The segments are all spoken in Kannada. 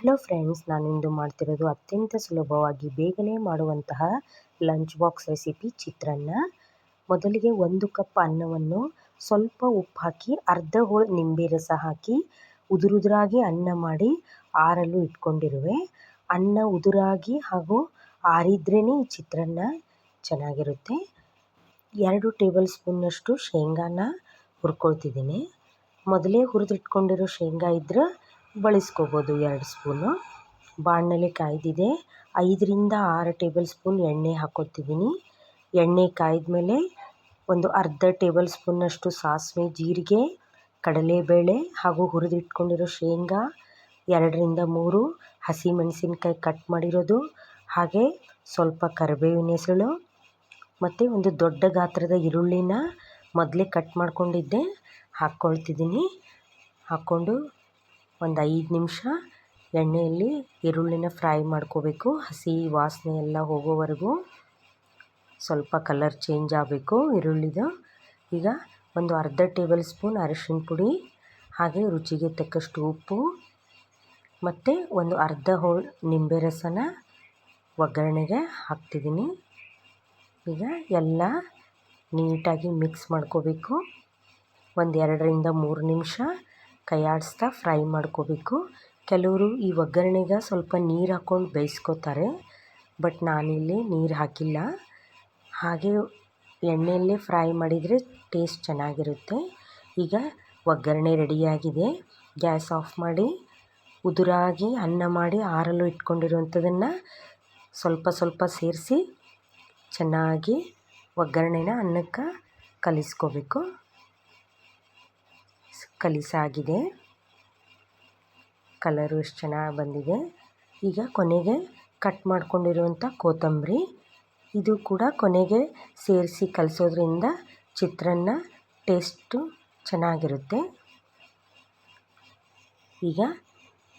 ಹಲೋ ಫ್ರೆಂಡ್ಸ್, ನಾನಿಂದು ಮಾಡ್ತಿರೋದು ಅತ್ಯಂತ ಸುಲಭವಾಗಿ ಬೇಗನೆ ಮಾಡುವಂತಹ ಲಂಚ್ ಬಾಕ್ಸ್ ರೆಸಿಪಿ ಚಿತ್ರಾನ್ನ. ಮೊದಲಿಗೆ 1 ಕಪ್ ಅನ್ನವನ್ನು ಸ್ವಲ್ಪ ಉಪ್ಪು ಹಾಕಿ ಅರ್ಧ ಹೋಳು ನಿಂಬೆ ರಸ ಹಾಕಿ ಉದುರುದುರಾಗಿ ಅನ್ನ ಮಾಡಿ ಆರಲು ಇಟ್ಕೊಂಡಿರುವೆ. ಅನ್ನ ಉದುರಾಗಿ ಹಾಗೂ ಆರಿದ್ರೇ ಈ ಚಿತ್ರಾನ್ನ ಚೆನ್ನಾಗಿರುತ್ತೆ. 2 ಟೇಬಲ್ ಸ್ಪೂನ್ನಷ್ಟು ಶೇಂಗಾನ ಹುರ್ಕೊಳ್ತಿದ್ದೀನಿ. ಮೊದಲೇ ಹುರಿದಿಟ್ಕೊಂಡಿರೋ ಶೇಂಗಾ ಇದ್ರೆ ಬಳಸ್ಕೋಬೋದು 2 ಸ್ಪೂನು. ಬಾಣಲೆ ಕಾಯ್ದಿದೆ. 5ರಿಂದ 6 ಟೇಬಲ್ ಸ್ಪೂನ್ ಎಣ್ಣೆ ಹಾಕ್ಕೊತಿದ್ದೀನಿ. ಎಣ್ಣೆ ಕಾಯ್ದ ಮೇಲೆ ಒಂದು ಅರ್ಧ ಟೇಬಲ್ ಸ್ಪೂನ್ನಷ್ಟು ಸಾಸಿವೆ, ಜೀರಿಗೆ, ಕಡಲೆಬೇಳೆ ಹಾಗೂ ಹುರಿದಿಟ್ಕೊಂಡಿರೋ ಶೇಂಗಾ, 2ರಿಂದ 3 ಹಸಿಮೆಣಸಿನ್ಕಾಯಿ ಕಟ್ ಮಾಡಿರೋದು, ಹಾಗೆ ಸ್ವಲ್ಪ ಕರಿಬೇವಿನ ಹೆಸಳು ಮತ್ತು ಒಂದು ದೊಡ್ಡ ಗಾತ್ರದ ಈರುಳ್ಳಿನ ಮೊದಲೇ ಕಟ್ ಮಾಡ್ಕೊಂಡಿದ್ದೆ ಹಾಕ್ಕೊಳ್ತಿದ್ದೀನಿ. ಹಾಕ್ಕೊಂಡು ಒಂದು 5 ನಿಮಿಷ ಎಣ್ಣೆಯಲ್ಲಿ ಈರುಳ್ಳಿನ ಫ್ರೈ ಮಾಡ್ಕೋಬೇಕು. ಹಸಿ ವಾಸನೆ ಎಲ್ಲ ಹೋಗೋವರೆಗೂ ಸ್ವಲ್ಪ ಕಲರ್ ಚೇಂಜ್ ಆಗಬೇಕು ಈರುಳ್ಳಿದು. ಈಗ ಒಂದು ಅರ್ಧ ಟೇಬಲ್ ಸ್ಪೂನ್ ಅರಿಶಿನ ಪುಡಿ, ಹಾಗೆ ರುಚಿಗೆ ತಕ್ಕಷ್ಟು ಉಪ್ಪು ಮತ್ತು ಒಂದು ಅರ್ಧ ಹೋಳು ನಿಂಬೆ ರಸನ ಒಗ್ಗರಣೆಗೆ ಹಾಕ್ತಿದ್ದೀನಿ. ಈಗ ಎಲ್ಲ ನೀಟಾಗಿ ಮಿಕ್ಸ್ ಮಾಡ್ಕೋಬೇಕು. ಒಂದು 2ರಿಂದ 3 ನಿಮಿಷ ಕೈ ಆಡಿಸ್ತಾ ಫ್ರೈ ಮಾಡ್ಕೋಬೇಕು. ಕೆಲವರು ಈ ಒಗ್ಗರಣೆಗೆ ಸ್ವಲ್ಪ ನೀರು ಹಾಕ್ಕೊಂಡು ಬೇಯಿಸ್ಕೋತಾರೆ, ಬಟ್ ನಾನಿಲ್ಲಿ ನೀರು ಹಾಕಿಲ್ಲ. ಹಾಗೆ ಎಣ್ಣೆಯಲ್ಲೇ ಫ್ರೈ ಮಾಡಿದರೆ ಟೇಸ್ಟ್ ಚೆನ್ನಾಗಿರುತ್ತೆ. ಈಗ ಒಗ್ಗರಣೆ ರೆಡಿಯಾಗಿದೆ. ಗ್ಯಾಸ್ ಆಫ್ ಮಾಡಿ ಉದುರಾಗಿ ಅನ್ನ ಮಾಡಿ ಆರಲು ಇಟ್ಕೊಂಡಿರುವಂಥದ್ದನ್ನು ಸ್ವಲ್ಪ ಸ್ವಲ್ಪ ಸೇರಿಸಿ ಚೆನ್ನಾಗಿ ಒಗ್ಗರಣೆನ ಅನ್ನಕ್ಕೆ ಕಲಿಸ್ಕೋಬೇಕು. ಕಲಿಸಾಗಿದೆ. ಕಲರು ಎಷ್ಟು ಚೆನ್ನಾಗಿ ಬಂದಿದೆ. ಈಗ ಕೊನೆಗೆ ಕಟ್ ಮಾಡ್ಕೊಂಡಿರುವಂಥ ಕೊತ್ತಂಬರಿ ಇದು ಕೂಡ ಕೊನೆಗೆ ಸೇರಿಸಿ ಕಲಿಸೋದ್ರಿಂದ ಚಿತ್ರಾನ್ನ ಟೇಸ್ಟು ಚೆನ್ನಾಗಿರುತ್ತೆ. ಈಗ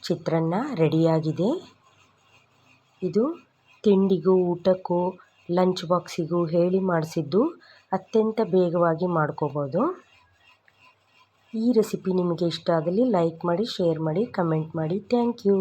ಚಿತ್ರಾನ್ನ ರೆಡಿಯಾಗಿದೆ. ಇದು ತಿಂಡಿಗೂ, ಊಟಕ್ಕೂ, ಲಂಚ್ ಬಾಕ್ಸಿಗೂ ಹೇಳಿ ಮಾಡಿಸಿದ್ದು ಅತ್ಯಂತ ಬೇಗವಾಗಿ ಮಾಡ್ಕೋಬೋದು. ಈ ರೆಸಿಪಿ ನಿಮಗೆ ಇಷ್ಟ ಆದಲ್ಲಿ ಲೈಕ್ ಮಾಡಿ, ಶೇರ್ ಮಾಡಿ, ಕಮೆಂಟ್ ಮಾಡಿ. Thank you.